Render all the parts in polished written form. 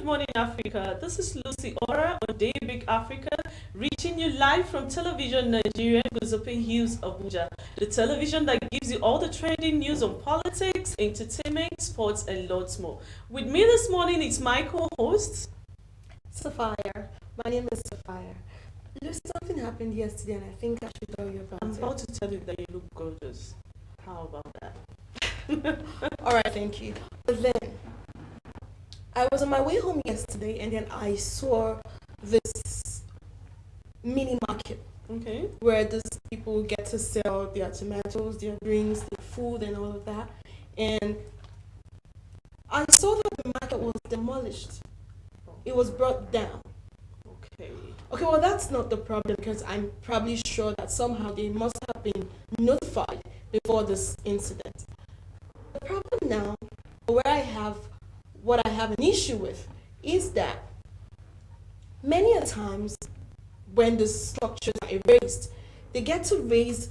morning, Africa. This is Lucy Ora on Daybreak Africa, reaching you live from Television Nigerian Hills, Abuja. The television that gives you all the trending news on politics, entertainment, sports, and lots more. With me this morning is my co-host, Sapphire. My name is Sapphire. Lucy, something happened yesterday and I think I should tell you about I'm it. about to tell you that you look gorgeous. How about that? Alright, thank you. But then, I was on my way home yesterday and then I saw this mini market Okay. where these people get to sell their tomatoes, their drinks, their food and all of that. And I saw that the market was demolished. It was brought down. Okay. Okay, well that's not the problem because I'm probably sure that somehow they must have been notified before this incident. The problem now, what I have an issue with, is that many a times when the structures are erased, they get to raise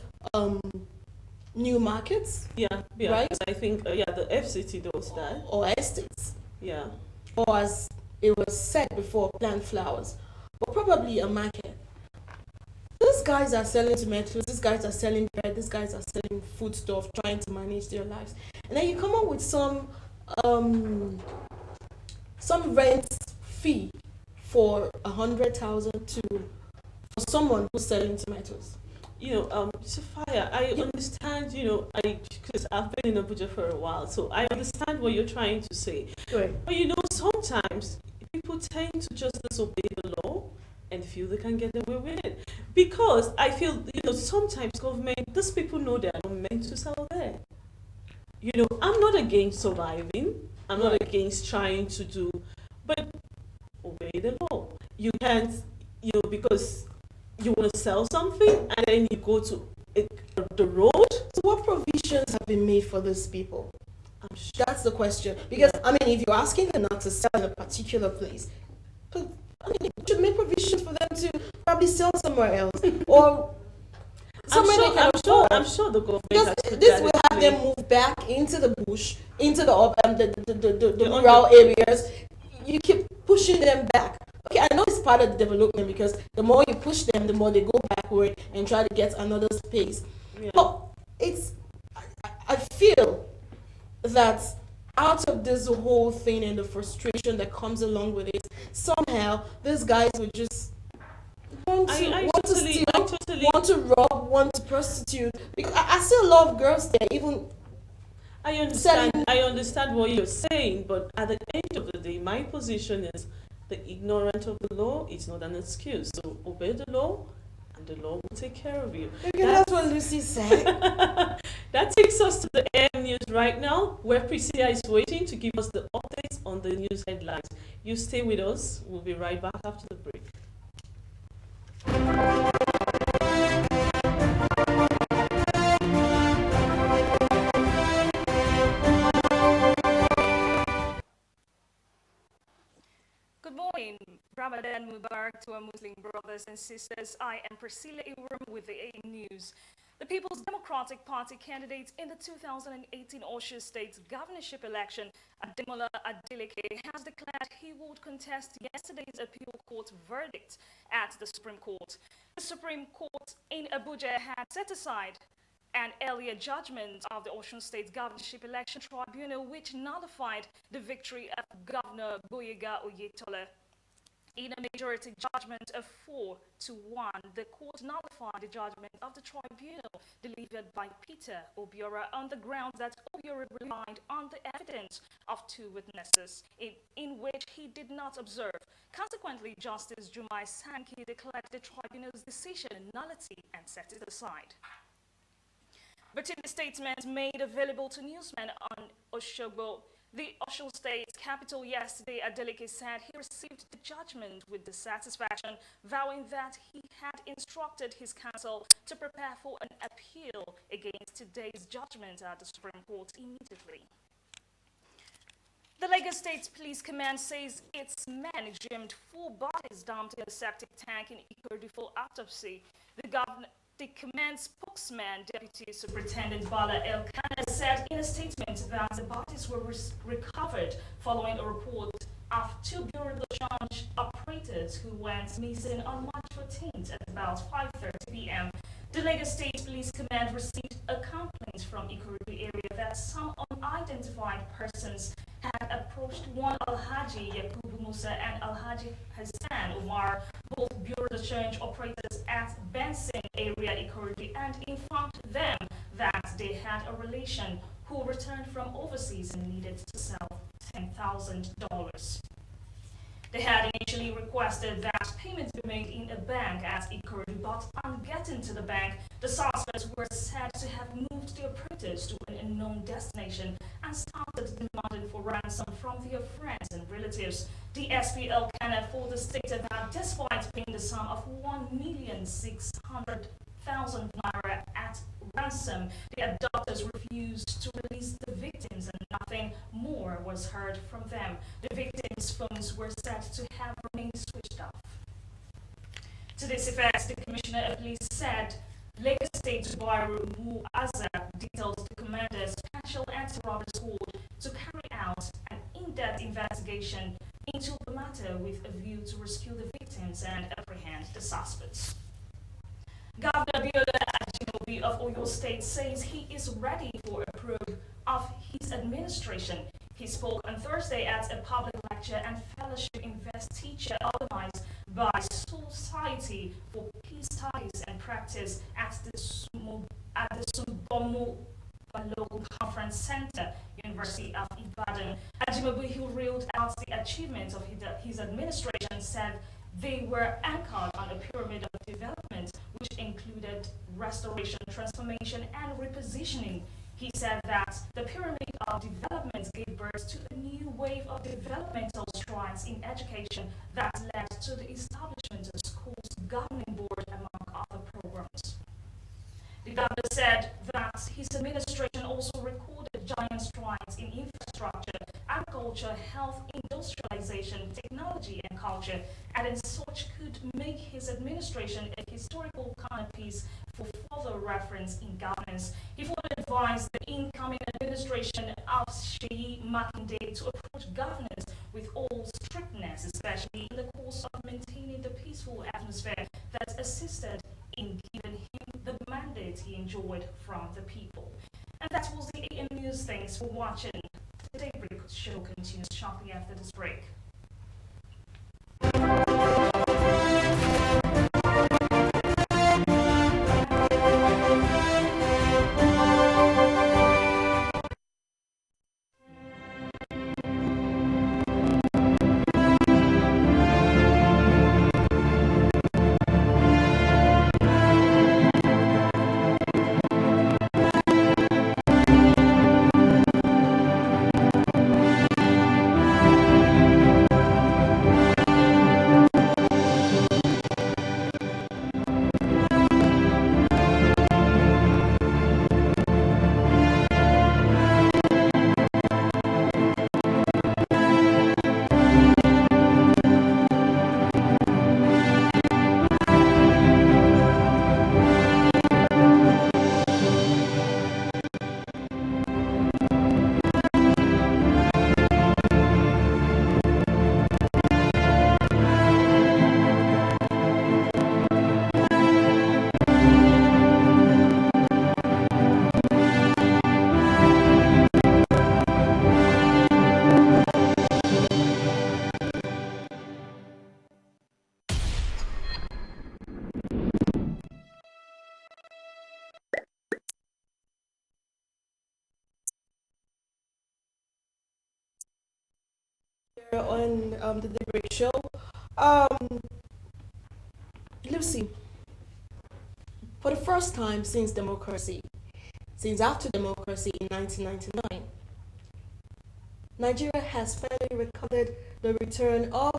new markets, Yeah. right? I think the FCT does that. Or estates, Yeah. or as it was said before, plant flowers, but probably a market. These guys are selling tomatoes, these guys are selling bread, these guys are selling food stuff, trying to manage their lives. And then you come up with some rent fee for 100,000 for someone who's selling tomatoes. Sophia, I understand, because I've been in Abuja for a while, so I understand what you're trying to say. Right. But sometimes people tend to just disobey the law and feel they can get away with it. Because I feel, sometimes these people know they are not meant to sell there. I'm not against surviving. I'm not against trying to do, but obey the law. You can't, because you want to sell something and then you go to the road. So what provisions have been made for these people? I'm sure. That's the question. Because, if you're asking them not to sell in a particular place, but, you should make provisions for them to probably sell somewhere else. Or somewhere they can afford. I'm sure the government Because has put this that will in have them place. move back into the bush, into the rural areas. You keep pushing them back. Okay, I know it's part of the development because the more you push them, the more they go backward and try to get another space. Yeah. But I feel that out of this whole thing and the frustration that comes along with it, somehow these guys would just want to steal, want to rob, want to prostitute. Because I see a lot of girls there, even. I understand what you're saying, but at the end of the day, my position is the ignorance of the law is not an excuse. So obey the law, and the law will take care of you. Okay, that's what Lucy said. That takes us to the AM news right now, where Priscilla is waiting to give us the updates on the news headlines. You stay with us. We'll be right back after the break. Good morning, Ramadan Mubarak to our Muslim brothers and sisters. I am Priscilla Iwurm with the AM News. The People's Democratic Party candidate in the 2018 Osho State governorship election, Ademola Adeleke, has declared he would contest yesterday's appeal court verdict at the Supreme Court. The Supreme Court in Abuja had set aside an earlier judgment of the Osun State Governorship Election Tribunal, which nullified the victory of Governor Gboyega Oyetola. In a majority judgment of 4-1, the court nullified the judgment of the tribunal delivered by Peter Obiora on the grounds that Obiora relied on the evidence of two witnesses in which he did not observe. Consequently, Justice Jumai Sankey declared the tribunal's decision a nullity and set it aside. But in the statement made available to newsmen on Oshogbo, the Osun State capital yesterday, Adeleke said he received the judgment with dissatisfaction, vowing that he had instructed his counsel to prepare for an appeal against today's judgment at the Supreme Court immediately. The Lagos State Police Command says its men exhumed 4 bodies dumped in a septic tank in Ikorodu for autopsy. The command spokesman, Deputy Superintendent Bala Elkana, said in a statement that the bodies were recovered following a report of two Bureau de Change operators who went missing on March 14th at about 5:30 p.m. The Lagos State Police Command received a complaint from Ikorodu area that some unidentified persons had approached one Alhaji Yakubu Musa and Alhaji Hassan Umar, both Bureau de Change operators at Benson area Ikorodu, and informed them that they had a relation who returned from overseas and needed to sell $10,000. They had initially requested that payments be made in a bank at Ikorodu, but on getting to the bank, the suspects were said to have moved the operators to an unknown destination and started demanding for ransom from their friends and relatives. The SPL Canada for the stated that despite paying the sum of 1,600,000 naira at ransom, the abductors refused to release the victims and nothing more was heard from them. The victims' phones were said to have remained switched off. To this effect, the Commissioner of Police said Lagos State Bureau Muazza details the Commander's Special Anti-Robbery Squad to carry out an in-depth investigation into the matter with a view to rescue the victims and apprehend the suspects. Governor Biola Ajimobi of Oyo State says he is ready for a probe of his administration. He spoke on Thursday at a public lecture and fellowship invest teacher organized by Society for Peace Studies and Practice at the Sumbomo Balogun Conference Center, University of Ibadan. Ajimobi, who reeled out the achievements of his administration, said they were anchored on a pyramid of development, which included restoration, transformation, and repositioning. He said that the pyramid of development gave birth to a new wave of developmental strides in education that led to the establishment of schools governing board, among other programs. The governor said that his administration also recorded giant strides in infrastructure, agriculture, health, industrialization, technology, and culture, and as such could make his administration a historical piece for further reference in governance. He further advised the incoming administration of Sheyi Makinde to approach governance with all strictness, especially in the course of maintaining the peaceful atmosphere that assisted in giving him the mandate he enjoyed from the people. And that was the AM News. Thanks for watching. The Daybreak show continues shortly after this break. On the Daybreak show. Um, Lucy, for the first time since after democracy in 1999, Nigeria has finally recorded the return of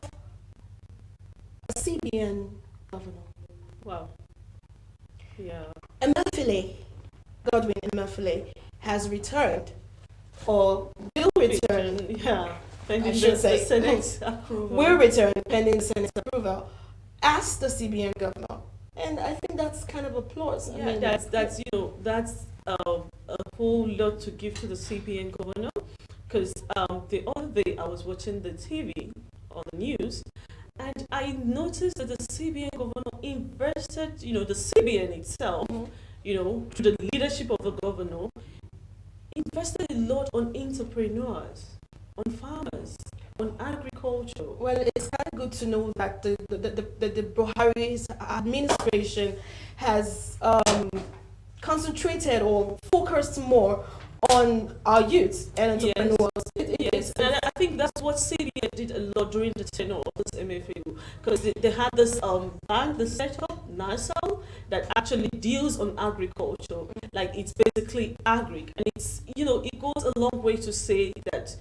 a CBN governor. Wow. Yeah. Godwin Emefiele has returned, or will return. Yeah. Pending I should the say, Senate approval. will return pending Senate approval as the CBN governor, and I think that's kind of applause. Yeah, that's that's a whole lot to give to the CBN governor, because the other day I was watching the TV on the news, and I noticed that the CBN governor invested, the CBN itself, through the leadership of the governor, invested a lot on entrepreneurs, on farmers, on agriculture. Well, it's kind of good to know that the Buhari's administration has concentrated or focused more on our youth and entrepreneurs. Yes, and I think that's what CBN did a lot during the tenure of this MFAU, because they had this bank, the setup, NASAL, that actually deals on agriculture. Like, it's basically agri, and it's, it goes a long way to say that,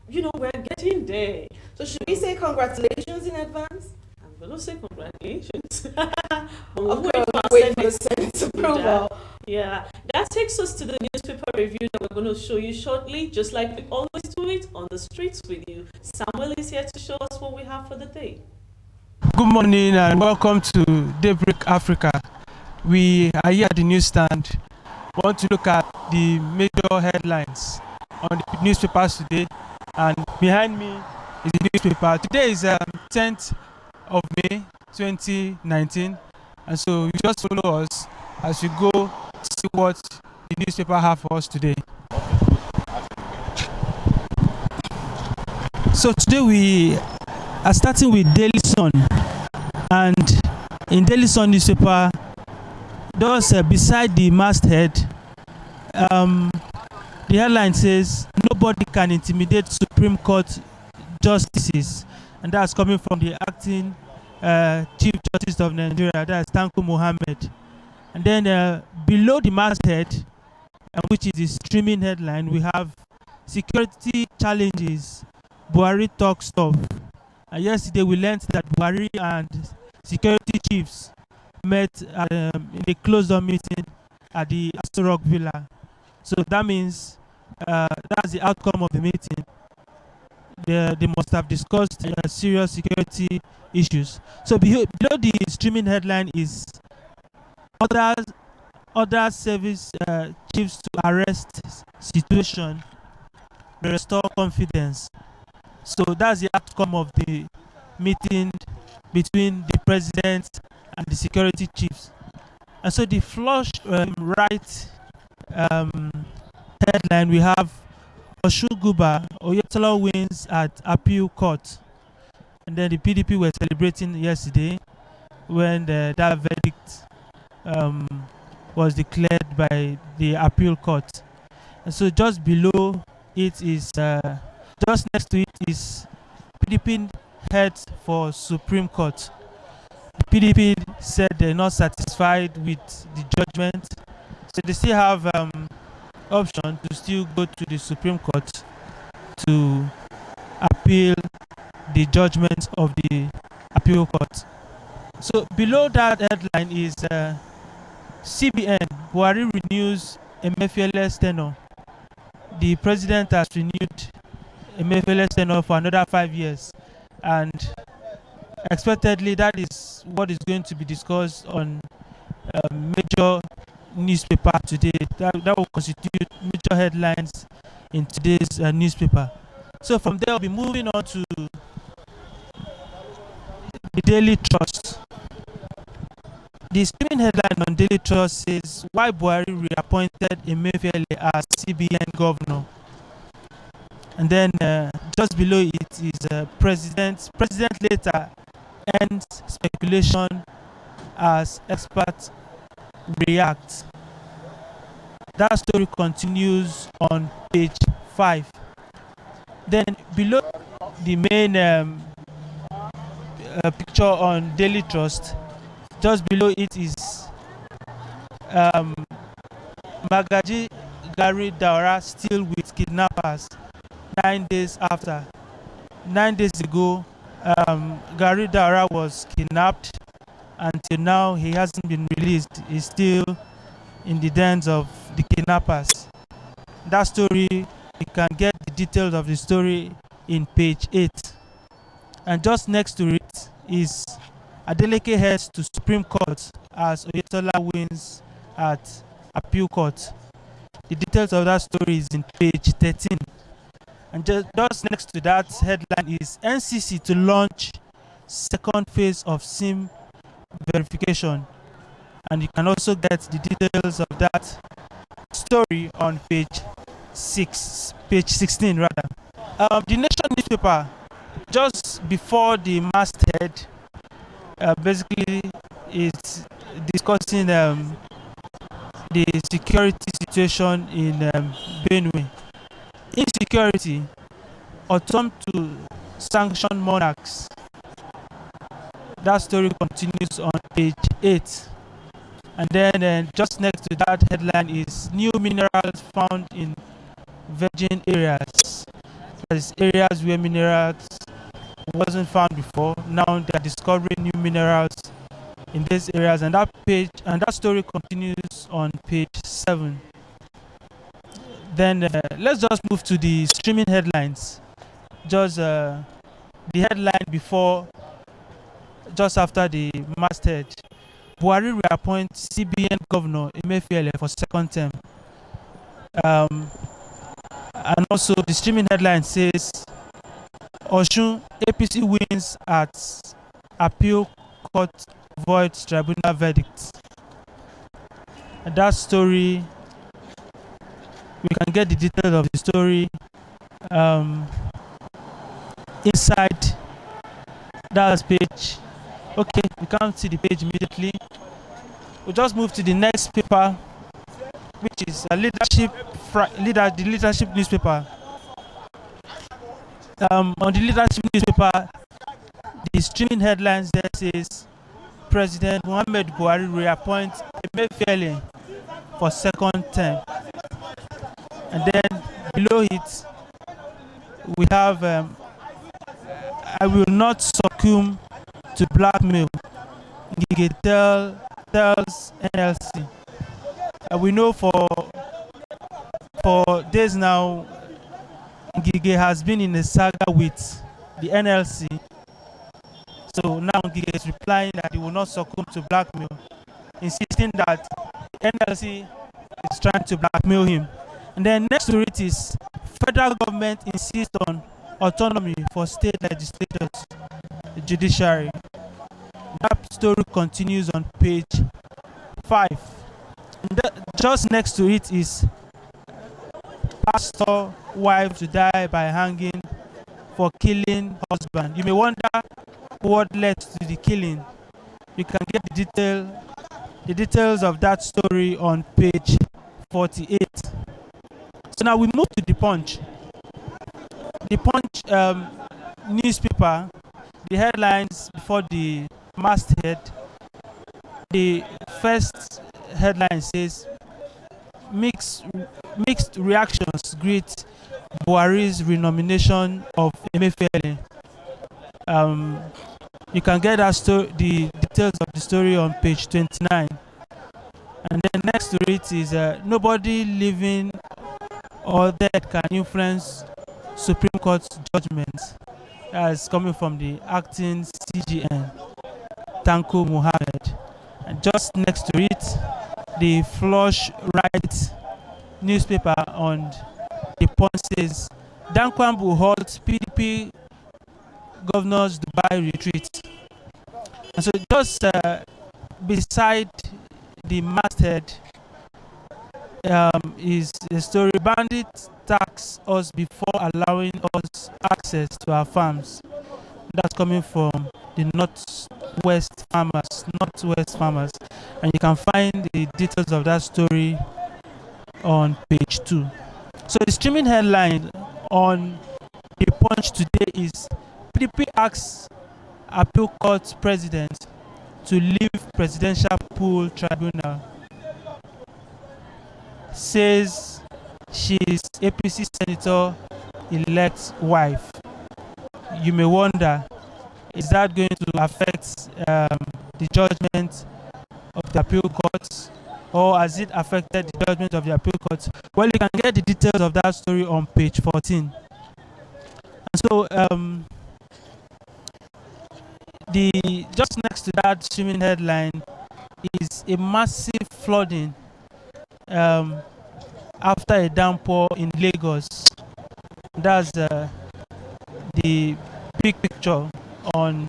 we're getting there. So should we say congratulations in advance? I'm going to say congratulations. Wait for the Senate's approval. Yeah, that takes us to the newspaper review that we're going to show you shortly, just like we always do it on the streets with you. Samuel is here to show us what we have for the day. Good morning and welcome to Daybreak Africa. We are here at the newsstand. We want to look at the major headlines on the newspapers today. And behind me is the newspaper. Today is 10th of May 2019. And so you just follow us as we go see what the newspaper have for us today. So today we are starting with Daily Sun, and in Daily Sun newspaper, just beside the masthead, the headline says nobody can intimidate Supreme Court justices, and that's coming from the acting Chief Justice of Nigeria, that's Tanko Mohammed. And then below the masthead, which is the streaming headline, we have security challenges. Buhari talks tough. And yesterday we learned that Buhari and security chiefs met in a closed-door meeting at the Aso Rock Villa. So that means that's the outcome of the meeting. They must have discussed serious security issues. So below the streaming headline is other service chiefs to arrest situation, restore confidence. So that's the outcome of the meeting between the president and the security chiefs. And so the flush right headline, we have Oshuguba Oyetola wins at appeal court. And then the PDP were celebrating yesterday when that verdict was declared by the appeal court. And so just below it is, just next to it is PDP heads for Supreme Court. The PDP said they're not satisfied with the judgment, so they still have option to still go to the Supreme Court to appeal the judgment of the appeal court. So below that headline is CBN, Buhari renews Emefiele's tenure. The president has renewed Emefiele's tenure for another 5 years, and expectedly that is what is going to be discussed on major newspaper today. That will constitute major headlines in today's newspaper. So from there, I'll be moving on to the Daily Trust. The streaming headline on Daily Trust says why Buhari reappointed Emefiele as CBN governor. And then just below it is President later ends speculation as experts react. That story continues on page 5. Then below the main picture on Daily Trust, just below it is Magaji Gari Daura still with kidnappers 9 days after. 9 days ago, Gari Daura was kidnapped. Until now, he hasn't been released. He's still in the dens of the kidnappers. That story, you can get the details of the story in page 8. And just next to it is Adeleke heads to Supreme Court as Oyetola wins at appeal court. The details of that story is in page 13. And just next to that headline is NCC to launch second phase of SIM verification. And you can also get the details of that story on page 16 rather. The Nation newspaper, just before the masthead, basically is discussing the security situation in Benue. Insecurity, attempt to sanction monarchs. That story continues on page 8. And then just next to that headline is new minerals found in virgin areas. That is areas where minerals wasn't found before. Now they are discovering new minerals in these areas, and that story continues on page 7. Then let's just move to the streaming headlines. Just the headline before, just after the masthead. Buhari reappoints CBN Governor Emefiele for second term. And also the streaming headline says Osun APC wins at appeal court voids tribunal verdict. And that story, we can get the details of the story inside that page. Okay, we can't see the page immediately. We'll just move to the next paper, which is a the leadership newspaper. On the leadership newspaper, the streaming headlines there says President Muhammad Buhari reappoints Emefiele for second term. And then below it, we have I will not succumb to blackmail. Ngige tells NLC. We know for days now, Ngige has been in a saga with the NLC. So now Ngige is replying that he will not succumb to blackmail, insisting that the NLC is trying to blackmail him. And then next to it is federal government insists on autonomy for state legislators, the judiciary. That story continues on page 5. And just next to it is pastor wife to die by hanging for killing husband. You may wonder what led to the killing. You can get the details of that story on page 48. So now we move to the Punch. The Punch newspaper, the headlines before the masthead. The first headline says mixed reactions greet Buhari's renomination of Emefiele. You can get the details of the story on page 29. And then next to it is nobody living or dead can influence Supreme Court judgments. As coming from the acting CGN, Tanko Muhammad. And just next to it, the Flush Right newspaper on the Punch says Dankwambu holds PDP governor's Dubai retreat. And so just beside the masthead is the story bandit tax us before allowing us access to our farms. That's coming from the northwest farmers, and you can find the details of that story on page 2. So the streaming headline on the Punch today is PDP asks appeal court president to leave presidential pool tribunal. Says she's APC senator elect's wife. You may wonder, is that going to affect the judgment of the appeal court, or has it affected the judgment of the appeal court? Well, you can get the details of that story on page 14. And so just next to that streaming headline is a massive flooding after a downpour in Lagos. That's the big picture on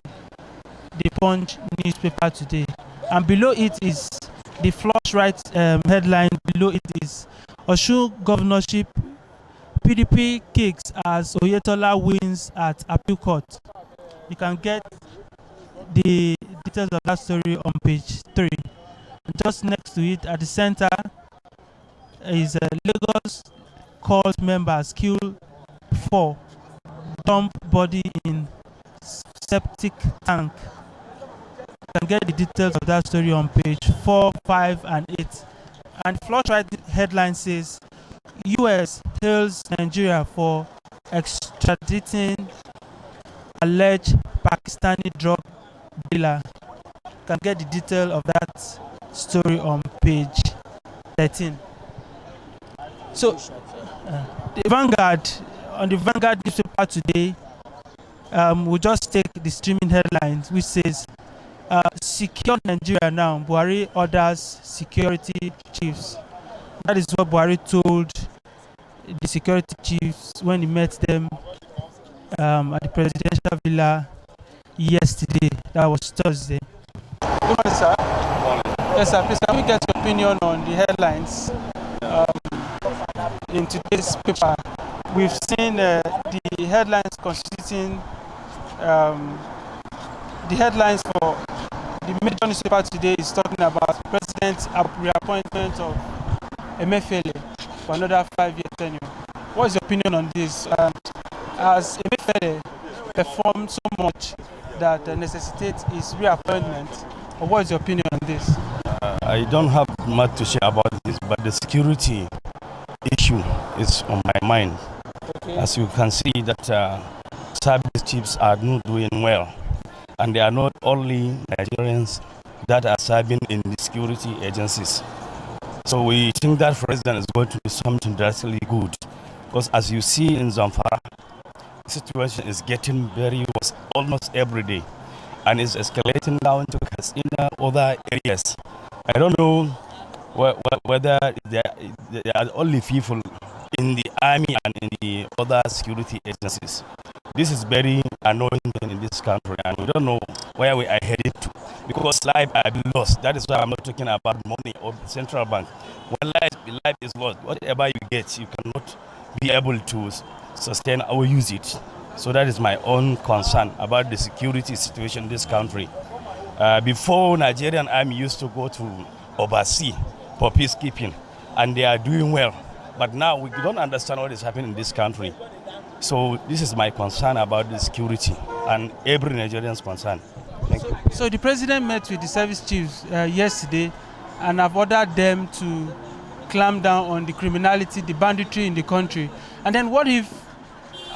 the Punch newspaper today. And below it is the flush right headline. Below it is Osun governorship, PDP kicks as Oyetola wins at appeal court. You can get the details of that story on page 3. Just next to it, at the center, is Lagos cult members kill 4, dump body in septic tank. You can get the details of that story on page 4, 5, and 8. And flush right headline says US hails Nigeria for extraditing alleged Pakistani drug dealer. You can get the detail of that story on page 13. So, the Vanguard, on the Vanguard newspaper today, we'll just take the streaming headlines, which says, secure Nigeria now, Buhari orders security chiefs. That is what Buhari told the security chiefs when he met them at the presidential villa yesterday. That was Thursday. Good morning, sir. Good morning. Yes, sir. Please, can we get your opinion on the headlines in today's paper? We've seen the headlines constituting the headlines for the major newspaper today is talking about President's reappointment of Emefiele for another 5-year tenure. What is your opinion on this? And has Emefiele performed so much that necessitates his reappointment? Or what is your opinion on this? I don't have much to say about this, but the security issue is on my mind. Okay. As you can see that service chiefs are not doing well. And they are not only Nigerians that are serving in the security agencies. So we think that president is going to do something drastically good. Because as you see in Zamfara, the situation is getting very worse almost every day. And it's escalating down to Katsina, other areas. I don't know whether there are only people in the army and in the other security agencies. This is very annoying in this country, and we don't know where we are headed to. Because life has been lost. That is why I'm not talking about money or central bank. When life is lost, whatever you get, you cannot be able to sustain or use it. So that is my own concern about the security situation in this country. Before, Nigerian army used to go to overseas for peacekeeping, and they are doing well. But now we don't understand what is happening in this country. So this is my concern about the security and every Nigerian's concern. Thank you. So the president met with the service chiefs yesterday and have ordered them to clamp down on the criminality, the banditry in the country. And then what if,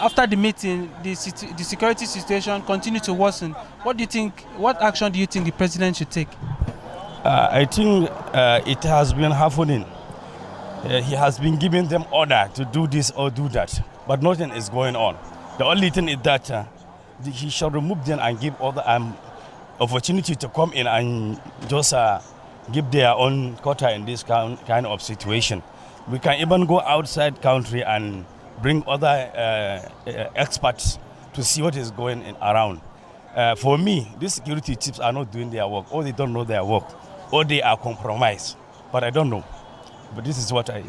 after the meeting, the security situation continues to worsen? What action do you think the president should take? I think it has been happening. He has been giving them order to do this or do that, but nothing is going on. The only thing is that he should remove them and give other opportunity to come in and just give their own quota in this kind of situation. We can even go outside country and bring other experts to see what is going around. For me, these security chiefs are not doing their work, or they don't know their work, or they are compromised. But I don't know. But this is what I...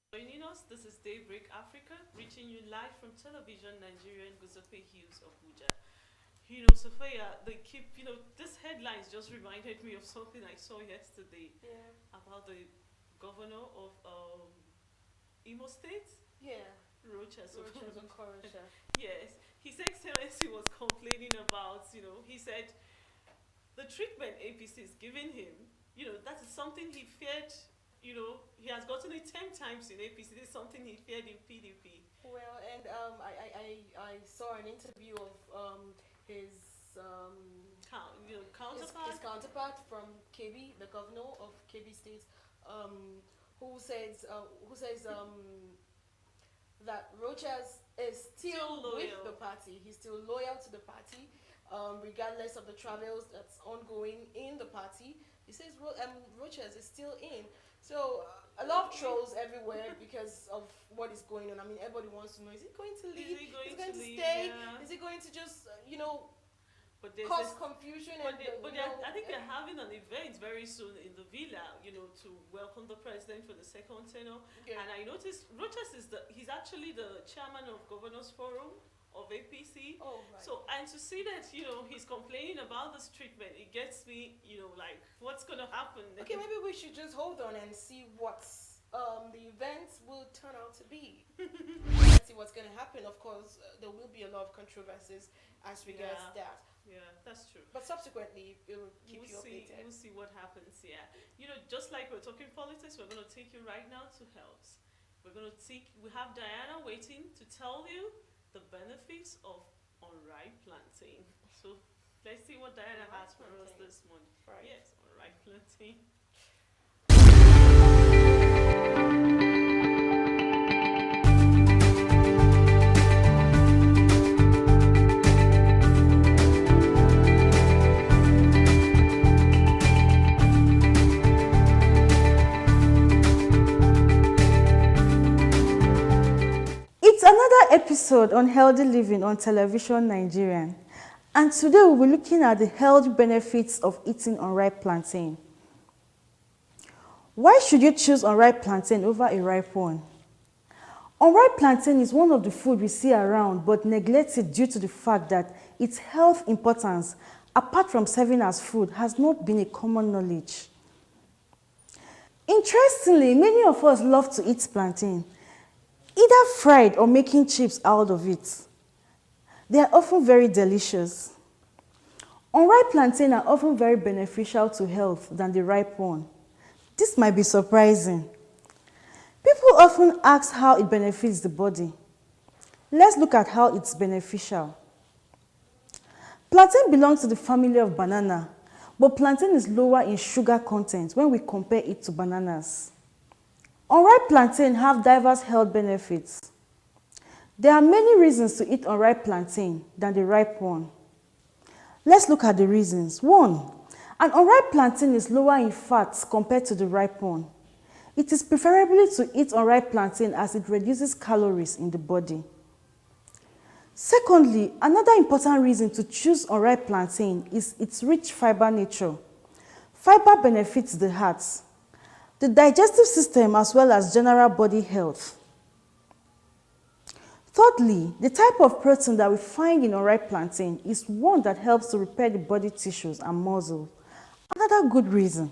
Joining us, this is Daybreak Africa, reaching you live from television Nigerian Guzope Hills, Abuja. Sophia, they keep, this headlines just reminded me of something I saw yesterday about the governor of Imo State, Yeah. Rochas. Okorocha. Yes, His Excellency was complaining about, he said the treatment APC is giving him, that is something he feared. He has gotten it 10 times in APC. This is something he feared in PDP. Well, and I saw an interview of his Counterpart. his counterpart from KB, the governor of KB State, who says that Rochas is still with loyal. the party. He's still loyal to the party, regardless of the travels that's ongoing in the party. He says Rochas is still in. So a lot of trolls everywhere because of what is going on. I mean, everybody wants to know: is he going to leave? Is he going to leave? stay? Yeah. Is he going to just But there's cause this, confusion? I think they're having an event very soon in the villa, to welcome the president for the second tenure. Okay. And I noticed Rochas he's actually the chairman of Governors Forum of APC. Oh, right. So, and to see that, he's complaining about this treatment, it gets me, like, what's going to happen? Okay, maybe we should just hold on and see what the events will turn out to be. Let's see what's going to happen. Of course, there will be a lot of controversies as regards that. Yeah, that's true. But subsequently, it will keep you updated. We'll see what happens, yeah. Just like we're talking politics, we're going to take you right now to health. We have Diana waiting to tell you the benefits of unripe plantain. So let's see what Diana has for us this morning. Right. Yes, unripe plantain. It's another episode on healthy living on television Nigerian, and today we'll be looking at the health benefits of eating unripe plantain. Why should you choose unripe plantain over a ripe one? Unripe plantain is one of the food we see around but neglected due to the fact that its health importance, apart from serving as food, has not been a common knowledge. Interestingly, many of us love to eat plantain, either fried or making chips out of it. They are often very delicious. Unripe plantain are often very beneficial to health than the ripe one. This might be surprising. People often ask how it benefits the body. Let's look at how it's beneficial. Plantain belongs to the family of banana, but plantain is lower in sugar content when we compare it to bananas. Unripe plantain have diverse health benefits. There are many reasons to eat unripe plantain than the ripe one. Let's look at the reasons. 1. An unripe plantain is lower in fats compared to the ripe one. It is preferable to eat unripe plantain as it reduces calories in the body. Secondly, another important reason to choose unripe plantain is its rich fiber nature. Fiber benefits the heart, the digestive system, as well as general body health. Thirdly, the type of protein that we find in unripe plantain is one that helps to repair the body tissues and muscles. Another good reason.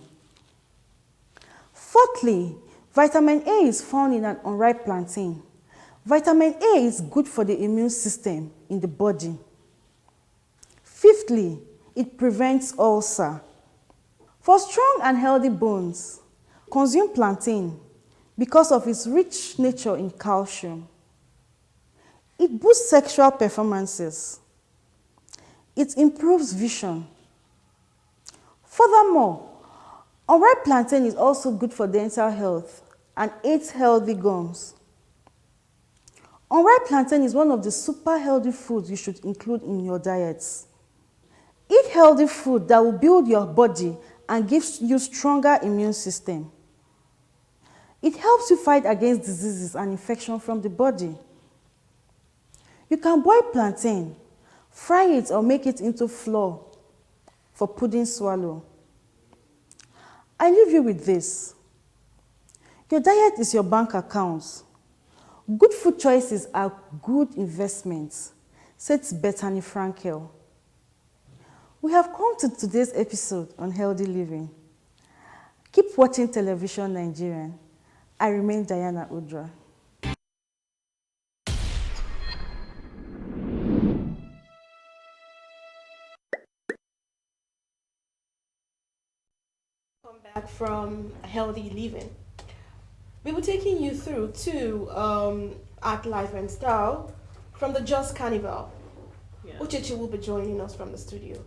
Fourthly, vitamin A is found in an unripe plantain. Vitamin A is good for the immune system in the body. Fifthly, it prevents ulcer. For strong and healthy bones, consume plantain because of its rich nature in calcium. It boosts sexual performances. It improves vision. Furthermore, unripe plantain is also good for dental health and aids healthy gums. Unripe plantain is one of the super healthy foods you should include in your diets. Eat healthy food that will build your body and gives you stronger immune system. It helps you fight against diseases and infection from the body. You can boil plantain, fry it or make it into flour for pudding swallow. I leave you with this. Your diet is your bank account. Good food choices are good investments, says Bethany Frankel. We have come to today's episode on healthy living. Keep watching Television Nigerian. I remain Diana Udra. Come back from healthy living. We were taking you through two art, life, and style from the Just Carnival. Yeah. Uchechi will be joining us from the studio.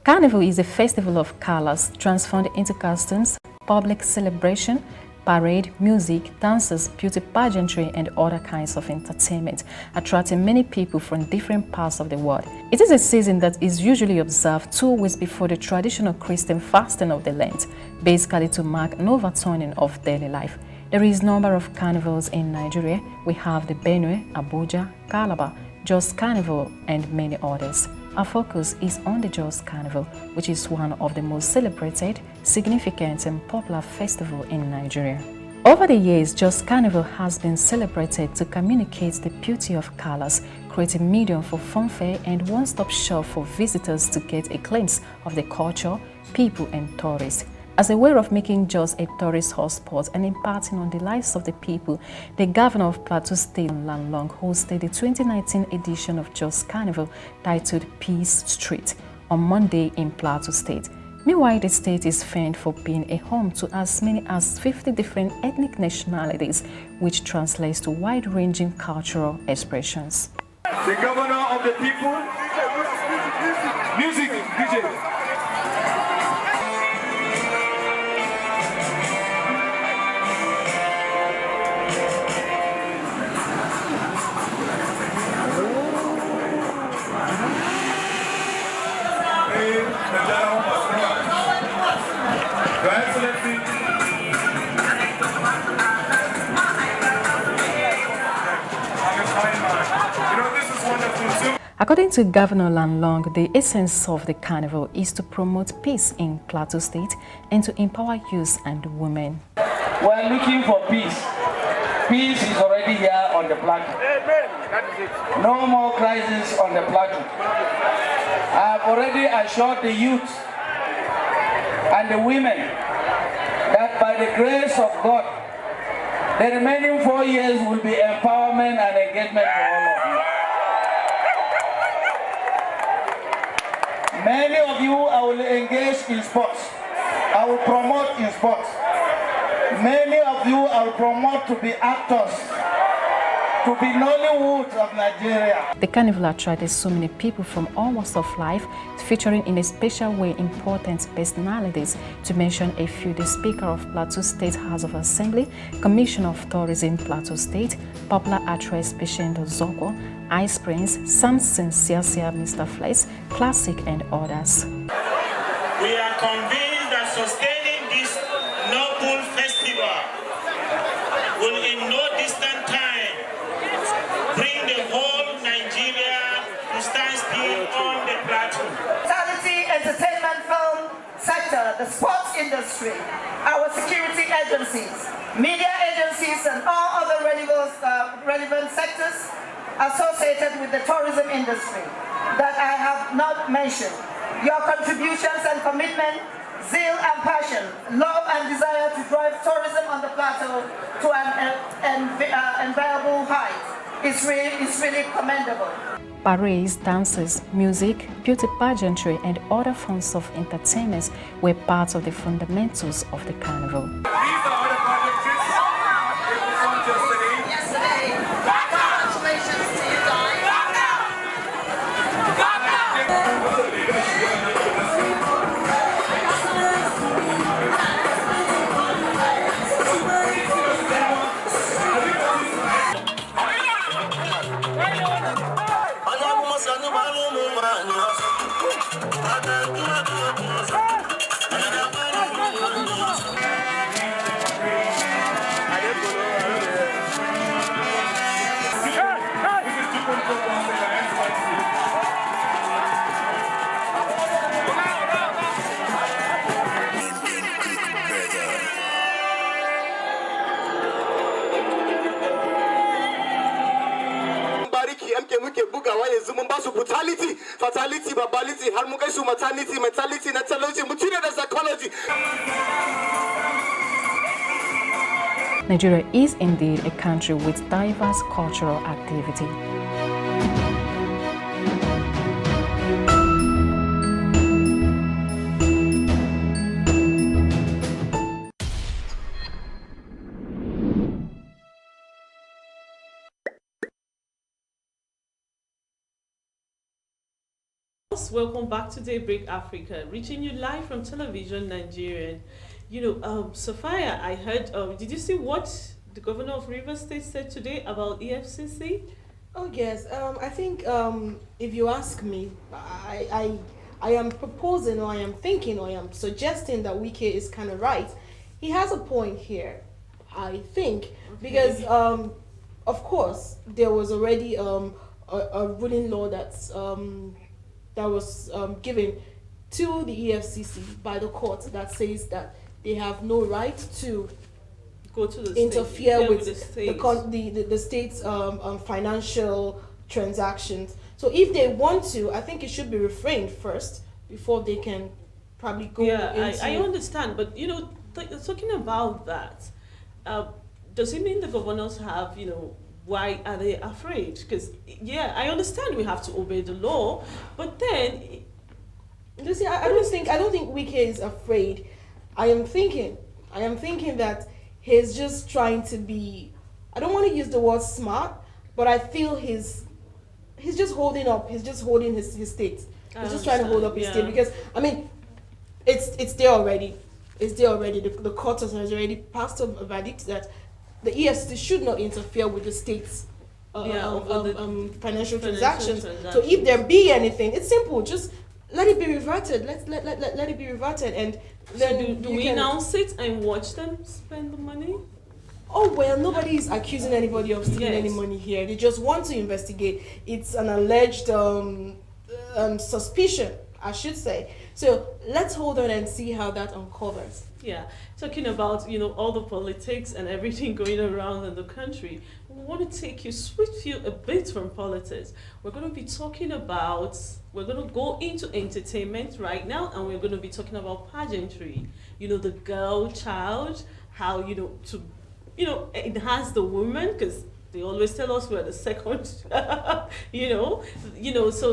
Carnival is a festival of colors transformed into costumes, public celebration, parade, music, dances, beauty pageantry, and other kinds of entertainment, attracting many people from different parts of the world. It is a season that is usually observed 2 weeks before the traditional Christian fasting of the Lent, basically to mark an overturning of daily life. There is a number of carnivals in Nigeria. We have the Benue, Abuja, Calabar, Jos Carnival, and many others. Our focus is on the Jos Carnival, which is one of the most celebrated, significant, and popular festivals in Nigeria. Over the years, Jos Carnival has been celebrated to communicate the beauty of colors, create a medium for funfair and one-stop shop for visitors to get a glimpse of the culture, people, and tourists. As a way of making Jos a tourist hotspot and imparting on the lives of the people, the governor of Plateau State, Lan Long, hosted the 2019 edition of Jos Carnival titled Peace Street on Monday in Plateau State. Meanwhile, the state is famed for being a home to as many as 50 different ethnic nationalities, which translates to wide-ranging cultural expressions. The governor of the people, music, DJ. According to Governor Lan Long, the essence of the carnival is to promote peace in Plateau State and to empower youth and women. We are looking for peace. Peace is already here on the plateau. No more crisis on the plateau. I have already assured the youth and the women that by the grace of God, the remaining 4 years will be empowerment and engagement for all of you. Many of you I will engage in sports. I will promote in sports. Many of you I will promote to be actors, to be Nollywood of Nigeria. The carnival attracted so many people from all walks of life, featuring in a special way important personalities. To mention a few, the Speaker of Plateau State House of Assembly, Commissioner of Tourism Plateau State, popular actress Patiendo Zoko, Ice Prince, Samson Siasia, Mr. Flex, Classic, and others. We are convinced that sustaining this noble festival will in no distant time bring the whole Nigeria to stand still on the plateau. Hospitality, entertainment, film sector, the sports industry, our security agencies, media agencies, and all other relevant sectors associated with the tourism industry that I have not mentioned. Your contributions and commitment, zeal and passion, love and desire to drive tourism on the plateau to an enviable height is really commendable. Parades, dances, music, beauty pageantry, and other forms of entertainment were part of the fundamentals of the carnival. muke bugawa yanzu mun ba su brutality, fatality, babality, har mun kai su maternity, mentality na talauci, mu cire da psychology. Nigeria is indeed a country with diverse cultural activity. Welcome back to Daybreak Africa, reaching you live from television Nigerian. Sophia, I heard, did you see what the governor of Rivers State said today about EFCC? Oh yes, I think if you ask me, I am proposing, or I am thinking, or I am suggesting that Wike is kind of right. He has a point here, I think, because of course there was already a ruling law that's that was given to the EFCC by the court that says that they have no right to go to the interfere with the state's financial transactions. So if they want to, I think it should be refrained first before they can probably go into... I understand, but talking about that, does it mean the governors have, why are they afraid? Because I understand we have to obey the law, but then you see, I don't think Wike is afraid. I am thinking that he's just trying to be, I don't want to use the word smart, but I feel he's just holding his state. He's just trying to hold up his state, because I mean it's there already. It's there already. The court has already passed a verdict that the EFCC should not interfere with the state's financial transactions. So if there be anything, it's simple. Just let it be reverted. Let it be reverted, and then do we now sit and watch them spend the money? Oh well, nobody is accusing anybody of stealing any money here. They just want to investigate. It's an alleged suspicion, I should say. So let's hold on and see how that uncovers. Yeah, talking about all the politics and everything going around in the country, we want to switch you a bit from politics. We're going to be talking about, we're going to go into entertainment right now, and we're going to be talking about pageantry. The girl child, how to enhance the woman, because they always tell us we're the second. So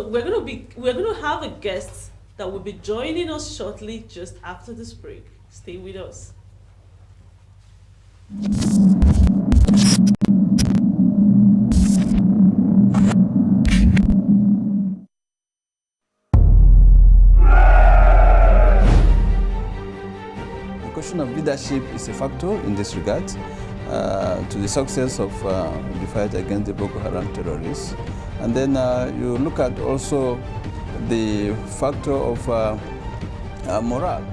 we're going to have a guest that will be joining us shortly, just after this break. Stay with us. The question of leadership is a factor in this regard to the success of the fight against the Boko Haram terrorists. And then you look at also the factor of morale.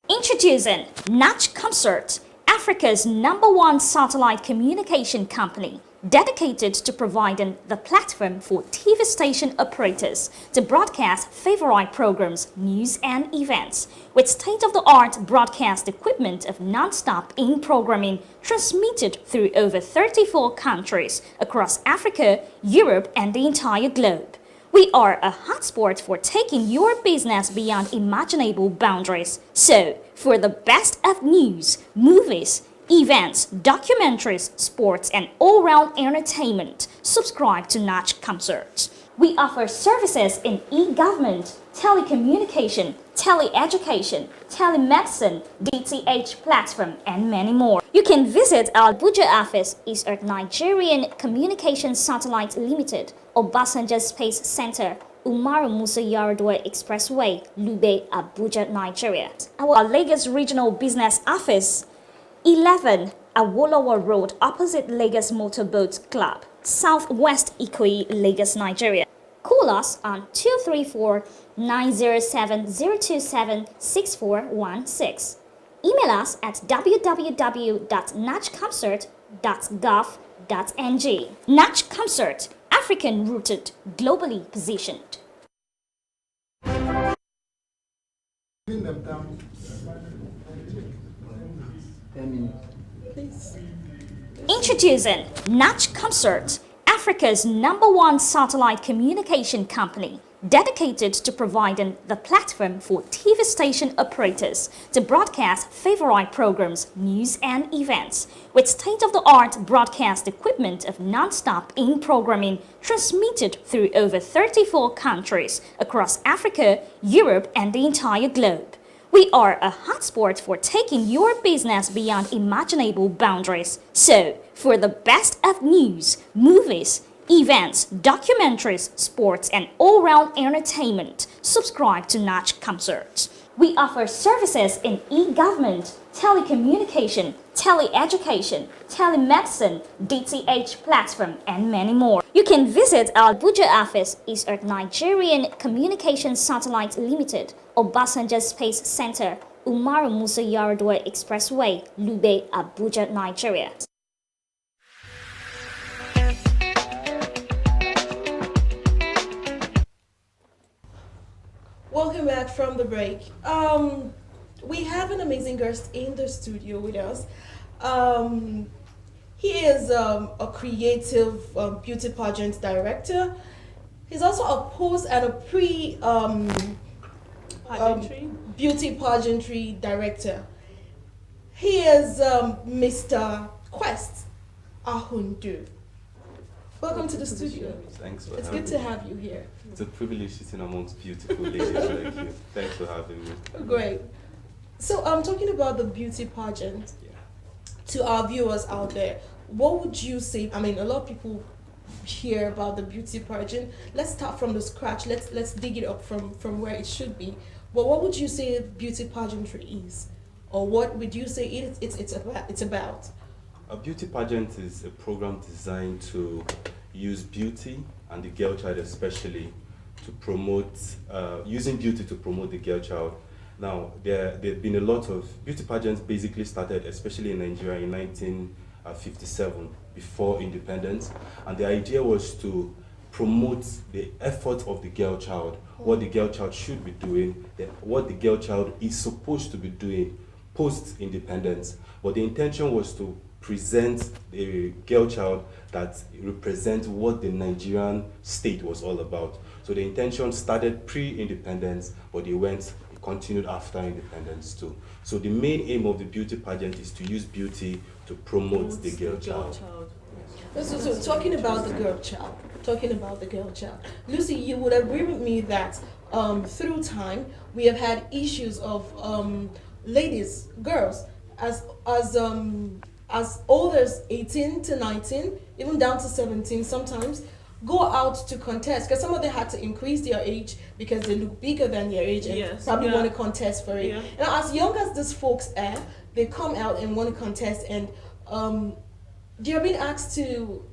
Introducing Natch Concert, Africa's #1 satellite communication company, dedicated to providing the platform for TV station operators to broadcast favorite programs, news and events, with state-of-the-art broadcast equipment of non-stop in-programming transmitted through over 34 countries across Africa, Europe and the entire globe. We are a hotspot for taking your business beyond imaginable boundaries. So, for the best of news, movies, events, documentaries, sports, and all-round entertainment, subscribe to Natch Concerts. We offer services in e-government, telecommunication, tele-education, telemedicine, DTH platform, and many more. You can visit our Abuja office is at Nigerian Communication Satellite Limited, Obasanjo Space Center, Umaru Musa Yaradua Expressway, Lube, Abuja, Nigeria. Our Lagos Regional Business Office, 11 Awolowo Road, opposite Lagos Motorboat Club, Southwest Ikoyi, Lagos, Nigeria. Call us on 234-907-027-6416. Email us at www.nachconcert.gov.ng. Nach Concert, African rooted, globally positioned. Introducing Nach Concert, Africa's #1 satellite communication company, dedicated to providing the platform for TV station operators to broadcast favorite programs, news and events, with state-of-the-art broadcast equipment of non-stop in-programming transmitted through over 34 countries across Africa, Europe and the entire globe. We are a hotspot for taking your business beyond imaginable boundaries. So, for the best of news, movies, events, documentaries, sports, and all-round entertainment, subscribe to Nach Concerts. We offer services in e-government, telecommunication, tele-education, telemedicine, DTH platform, and many more. You can visit our Abuja office is at Nigerian Communication Satellite Limited, Obasanjo Space Center, Umaru Musa Yaradua Expressway, Lube, Abuja, Nigeria. Welcome back from the break. We have an amazing guest in the studio with us. He is a creative beauty pageant director. He's also a post and a beauty pageantry director. He is Mr. Quest Ahundu. Welcome to the studio. Thanks for It's having good me. to have you here. It's a privilege sitting amongst beautiful ladies like you. Thanks for having me. Great. So I'm talking about the beauty pageant. To our viewers out there, what would you say? I mean, a lot of people hear about the beauty pageant. Let's start from the scratch. Let's dig it up from where it should be. But what would you say beauty pageantry is, or what would you say it's about? A beauty pageant is a program designed to use beauty and the girl child especially to promote, using beauty to promote the girl child. Now, there have been a lot of beauty pageants basically started, especially in Nigeria in 1957, before independence. And the idea was to promote the effort of the girl child, what the girl child should be doing, what the girl child is supposed to be doing post-independence. But the intention was to present a girl child that represents what the Nigerian state was all about. So the intention started pre-independence, but it continued after independence too. So the main aim of the beauty pageant is to use beauty to promote the girl child. So talking about the girl child, Lucy, you would agree with me that through time we have had issues of ladies, girls, as old as 18 to 19, even down to 17 sometimes, go out to contest, because some of them had to increase their age because they look bigger than their age and probably want to contest for it. Yeah. And as young as these folks are, they come out and want to contest, and they're being asked to,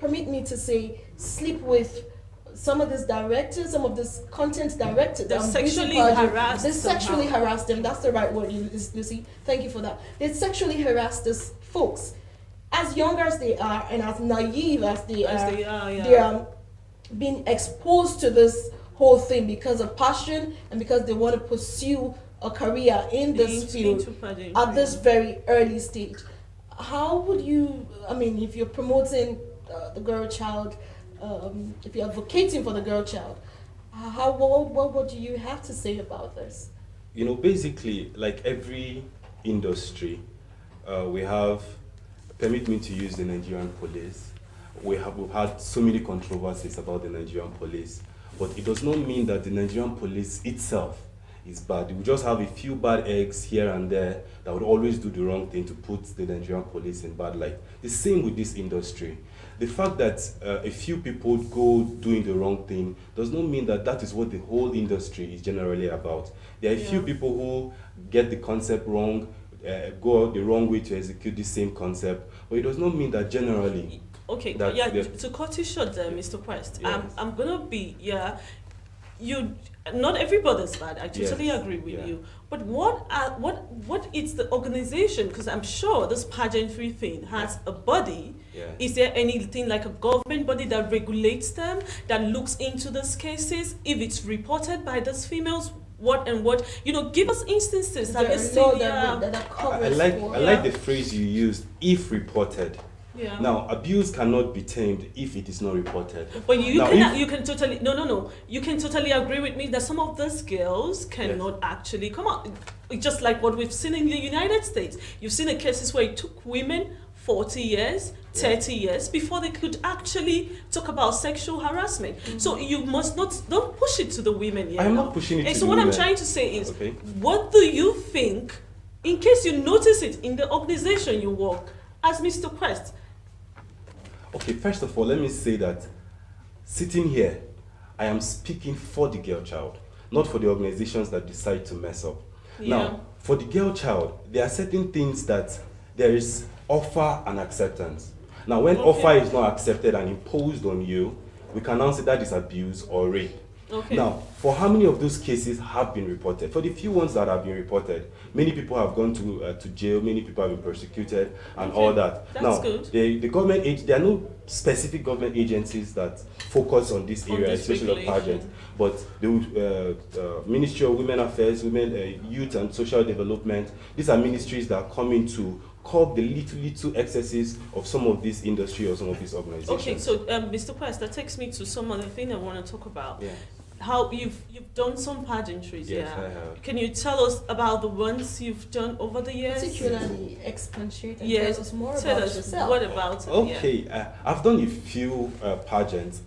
permit me to say, sleep with some of these directors, some of this content directors. They sexually harass They them. sexually harass them. That's the right word, Lucy. Thank you for that. They sexually harass these folks. As young as they are and as naive as they are, they are being exposed to this whole thing because of passion and because they want to pursue a career in this field at this very early stage. How would you, I mean, if you're promoting the girl child, if you're advocating for the girl child, what do you have to say about this? You know, basically, like every industry, we have, permit me to use the Nigerian police. We've had so many controversies about the Nigerian police, but it does not mean that the Nigerian police itself is bad. We just have a few bad eggs here and there that would always do the wrong thing to put the Nigerian police in bad light. The same with this industry. The fact that a few people go doing the wrong thing does not mean that that is what the whole industry is generally about. There are a few people who get the concept wrong, go the wrong way to execute the same concept, but it does not mean that generally. Okay, that to cut you short there, Mr. Quest, Yes. I'm gonna be, not everybody's bad. I totally Yes. agree with you. But what is the organization? Because I'm sure this pageantry thing has a body. Yeah. Is there anything like a government body that regulates them, that looks into these cases? If it's reported by these females, what, give us instances that is saying, I like the phrase you used, if reported. Yeah. Now, abuse cannot be tamed if it is not reported. But you can totally you can totally agree with me that some of these girls cannot actually come out. Just like what we've seen in the United States. You've seen the cases where it took women 40 years, 30 years before they could actually talk about sexual harassment. So you don't push it to the women. I'm not pushing it to the women. And so what I'm trying to say is, what do you think, in case you notice it in the organization you work, as Mr. Quest? Okay, first of all, let me say that sitting here, I am speaking for the girl child, not for the organizations that decide to mess up. Yeah. Now, for the girl child, there are certain things that there is offer and acceptance. Now, when offer is not accepted and imposed on you, we can now say that is abuse or rape. Okay. Now, for how many of those cases have been reported? For the few ones that have been reported, many people have gone to jail, many people have been persecuted, and all that. That's now, good. The government, there are no specific government agencies that focus on this area, especially of pageant. But the Ministry of Women Affairs, Youth and Social Development, these are ministries that are coming to curb the little excesses of some of this industry or some of these organizations. Okay, so Mr. Quest, that takes me to some other thing I want to talk about. Yeah. How you've done some pageantries, Yes, I have. Can you tell us about the ones you've done over the years? Particularly expatiate and Yes. tell us more Tell about us yourself. what about it? Okay, I've done a few pageants.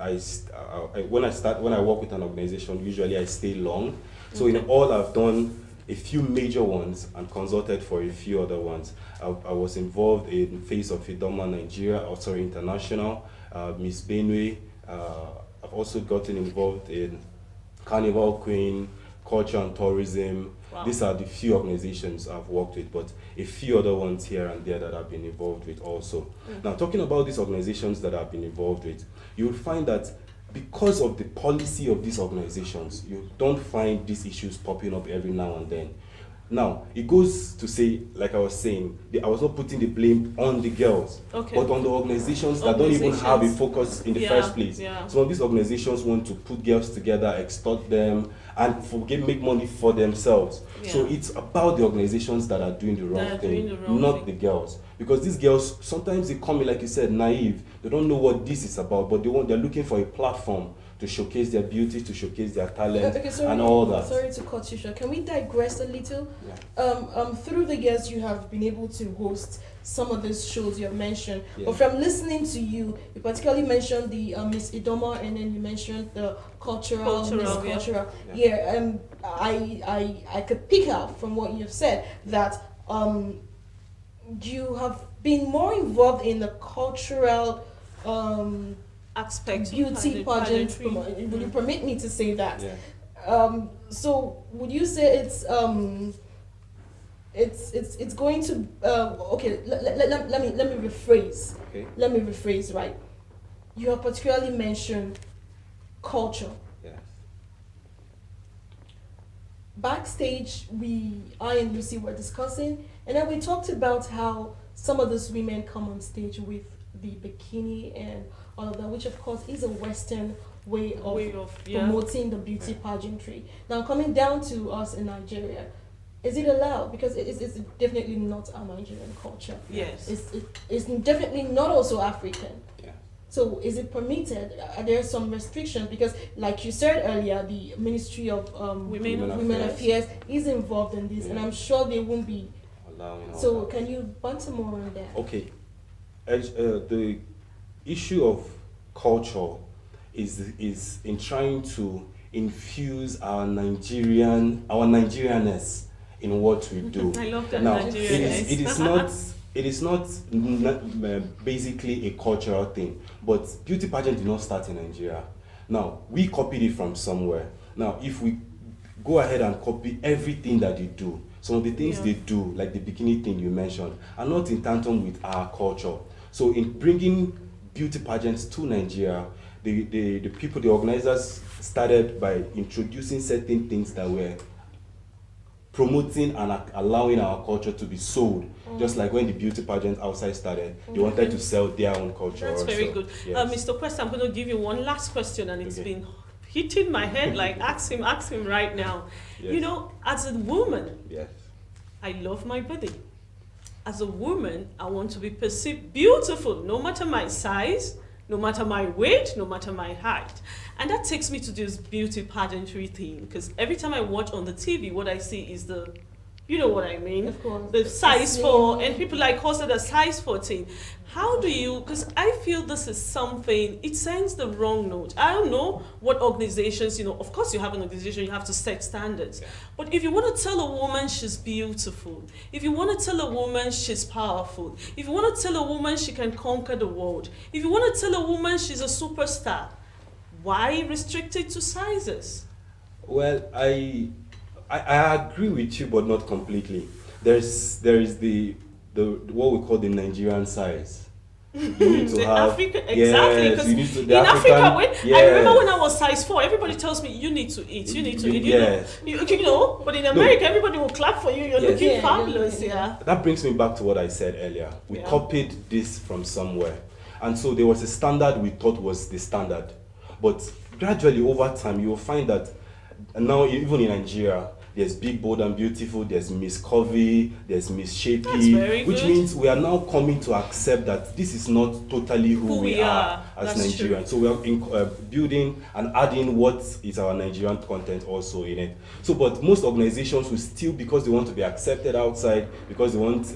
When I work with an organization, usually I stay long. So in all, I've done a few major ones and consulted for a few other ones. I was involved in Face of Idoma Nigeria, International, Miss Benue. I've also gotten involved in Carnival Queen, Culture and Tourism. Wow. These are the few organizations I've worked with, but a few other ones here and there that I've been involved with also. Now, talking about these organizations that I've been involved with, you will find that because of the policy of these organizations, you don't find these issues popping up every now and then. Now, it goes to say, like I was saying, I was not putting the blame on the girls, but on the organizations that don't even have a focus in the first place. Yeah. Some of these organizations want to put girls together, extort them, and make money for themselves. Yeah. So it's about the organizations that are doing the wrong thing, not the girls. Because these girls, sometimes they come in, like you said, naive. They don't know what this is about, but they're looking for a platform to showcase their beauty, to showcase their talent, and all that. Sorry to cut you short. Can we digress a little? Yeah. Through the years, you have been able to host some of these shows you have mentioned. Yeah. But from listening to you, you particularly mentioned the Miss Idoma, and then you mentioned the cultural. Yeah. I could pick out from what you've said that you have been more involved in the cultural aspects, beauty pageant. Will you permit me to say that? Yeah. So would you say it's going to okay? Let me rephrase. Okay. Let me rephrase. Right. You have particularly mentioned culture. Yes. Backstage, I and Lucy were discussing, and then we talked about how some of those women come on stage with the bikini and all of that, which of course is a Western way of promoting the beauty pageantry. Now, coming down to us in Nigeria, is it allowed? Because it's definitely not a Nigerian culture. Yes. It's definitely not also African. Yeah. So is it permitted? Are there some restrictions? Because like you said earlier, the Ministry of Women Affairs is involved in this, and I'm sure they won't be allowing all so that. Can you banter more on that? Okay. The issue of culture is in trying to infuse our Nigerianness in what we do. I love that. Now, it is not basically a cultural thing, but beauty pageant did not start in Nigeria. Now, we copied it from somewhere. Now, if we go ahead and copy everything that you do, some of the things they do, like the bikini thing you mentioned, are not in tandem with our culture. So in bringing beauty pageants to Nigeria, the people, the organizers started by introducing certain things that were promoting and allowing our culture to be sold. Just like when the beauty pageant outside started, they wanted to sell their own culture. That's also. very good. Yes. Mr. Quest, I'm going to give you one last question, and it's been hitting my head like, ask him right now. Yes. You know, as a woman, yes, I love my body. As a woman, I want to be perceived beautiful, no matter my size, no matter my weight, no matter my height. And that takes me to this beauty pageantry thing, because every time I watch on the TV, what I see is the, you know what I mean? Of course. The size 4, and people like us at a size 14. How do you, because I feel this is something, it sends the wrong note. I don't know what organizations, you know, of course you have an organization, you have to set standards. But if you want to tell a woman she's beautiful, if you want to tell a woman she's powerful, if you want to tell a woman she can conquer the world, if you want to tell a woman she's a superstar, why restrict it to sizes? Well, I agree with you, but not completely. There is the what we call the Nigerian size. You need to have Africa, exactly. Yes, you need to, in African, Africa, I remember when I was size 4, everybody tells me you need to eat, you need to eat. You know, but in America, everybody will clap for you. You're looking fabulous, That brings me back to what I said earlier. We copied this from somewhere, and so there was a standard we thought was the standard, but gradually over time you will find that now even in Nigeria, there's Big, Bold and Beautiful, there's Miss Covey, there's Miss Shapey, which means we are now coming to accept that this is not totally who we are as Nigerians. So we are building and adding what is our Nigerian content also in it. So, but most organizations will still, because they want to be accepted outside, because they want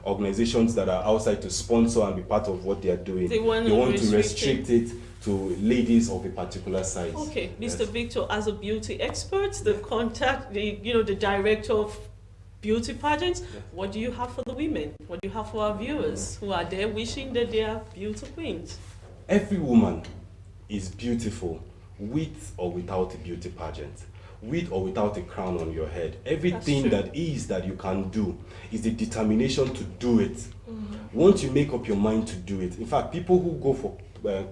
organizations that are outside to sponsor and be part of what they are doing, they want to restrict it to ladies of a particular size. Okay, Mr. Victor, as a beauty expert, the director of beauty pageants, what do you have for the women? What do you have for our viewers who are there wishing that they are beauty queens? Every woman is beautiful with or without a beauty pageant, with or without a crown on your head. Everything that you can do is the determination to do it. Once you make up your mind to do it, in fact, people who go for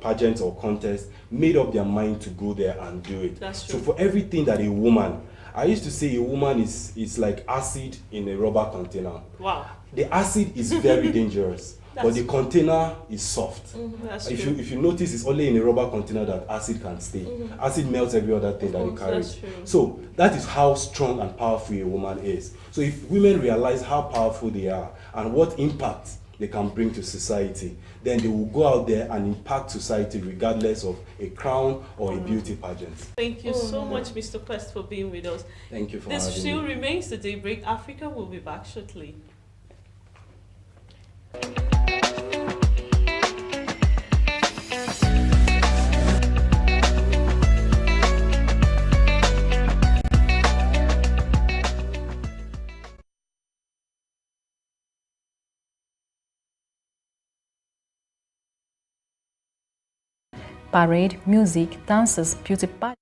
pageants or contests made up their mind to go there and do it. That's true. So for everything that a woman, I used to say a woman is like acid in a rubber container. Wow. The acid is very dangerous, but the container is soft. That's if true. you notice, it's only in a rubber container that acid can stay. Acid melts every other thing that it carries. That's true. So that is how strong and powerful a woman is. So if women realize how powerful they are and what impact they can bring to society, then they will go out there and impact society regardless of a crown or a beauty pageant. Thank you so much, Mr. Quest, for being with us. Thank you for this having still me. remains the Daybreak Africa. We'll be back shortly. Parade, music, dances, beauty pageant.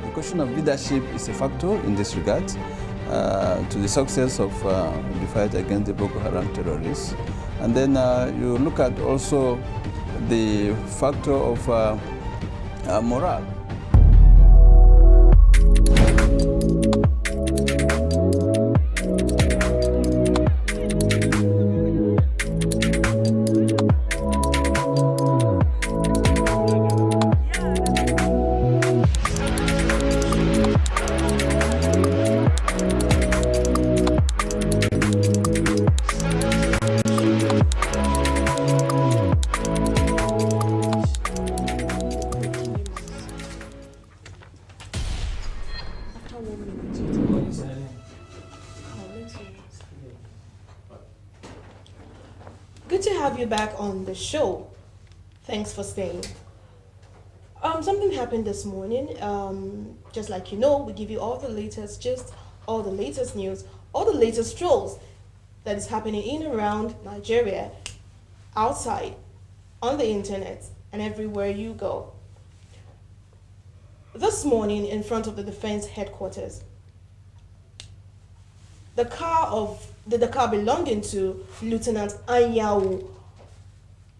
The question of leadership is a factor in this regard to the success of the fight against the Boko Haram terrorists. And then you look at also the factor of morale. have you back on the show. Thanks for staying. Something happened this morning. Just like you know, we give you all the latest gist, all the latest news, all the latest trolls that is happening in and around Nigeria, outside, on the internet, and everywhere you go. This morning, in front of the defense headquarters, the car belonging to Lieutenant Anyawu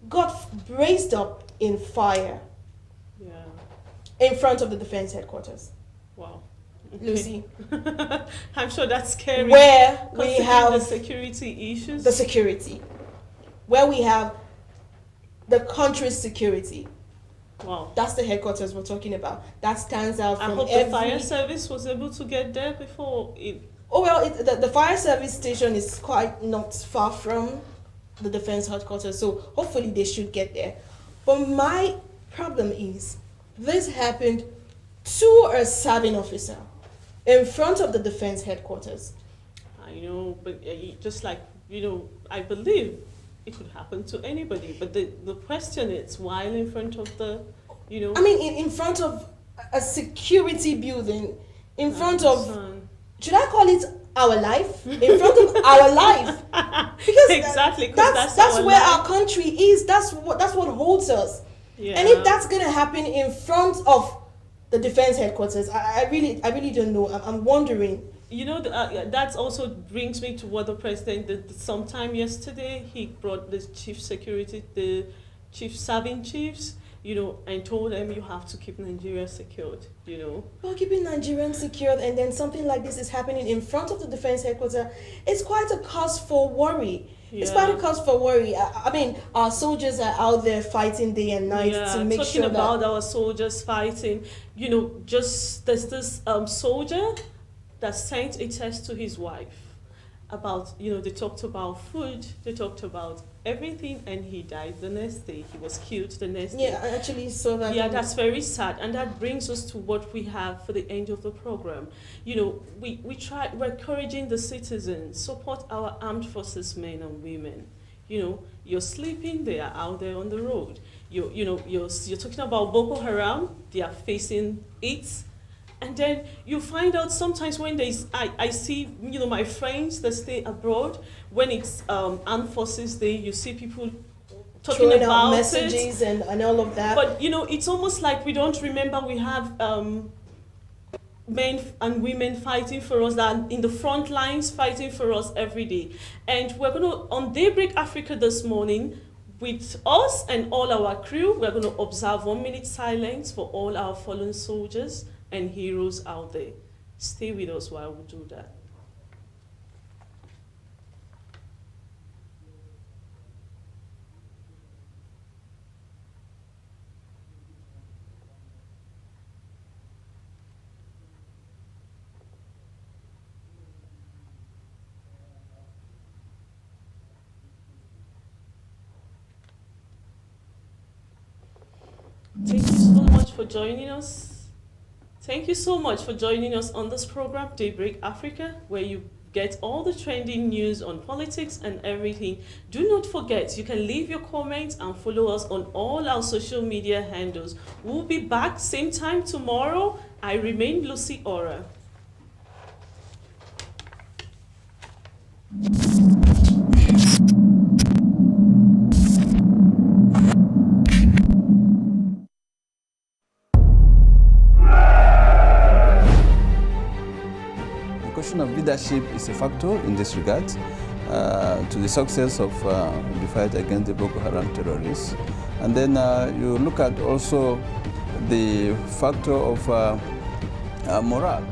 got braced up in fire. Yeah. In front of the defense headquarters. Wow. Lucy. I'm sure that's scary. Where we have the security issues. The security. Where we have the country's security. Wow. That's the headquarters we're talking about. That stands out from I hope the fire service was able to get there before it. Oh well, the fire service station is quite not far from the defense headquarters, so hopefully they should get there. But my problem is, this happened to a serving officer in front of the defense headquarters. I know, but just like, I believe it could happen to anybody. But the question is, while in front of the, I mean, in front of a security building, in front of, should I call it our life? In front of our life. Because exactly, that's where our country is. That's what holds us. Yeah. And if that's gonna happen in front of the defense headquarters, I really don't know. I'm wondering. That also brings me to what the president did sometime yesterday. He brought the the chief serving chiefs, and told them you have to keep Nigeria secured, Well, keeping Nigerians secured and then something like this is happening in front of the defense headquarters, it's quite a cause for worry. Yeah. It's quite a cause for worry. I mean, our soldiers are out there fighting day and night to make sure that... Talking about our soldiers fighting, just there's this soldier that sent a text to his wife about, they talked about food, they talked about everything, and he died the next day. He was killed the next day. Yeah, I actually saw that. Yeah, that's very sad. And that brings us to what we have for the end of the program. We're encouraging the citizens, support our armed forces men and women. You're sleeping, they are out there on the road. You're talking about Boko Haram, they are facing it. And then you find out sometimes when I see, my friends that stay abroad, when it's Armed Forces Day, you see people talking throwing about out messages and all of that. But, it's almost like we don't remember we have men and women fighting for us, that are in the front lines fighting for us every day. And we're going to, on Daybreak Africa this morning, with us and all our crew, we're going to observe 1 minute silence for all our fallen soldiers and heroes out there. Stay with us while we do that. Thank you so much for joining us. Thank you so much for joining us on this program, Daybreak Africa, where you get all the trending news on politics and everything. Do not forget, you can leave your comments and follow us on all our social media handles. We'll be back same time tomorrow. I remain Lucy Ora. The question of leadership is a factor in this regard to the success of the fight against the Boko Haram terrorists. And then you look at also the factor of morale.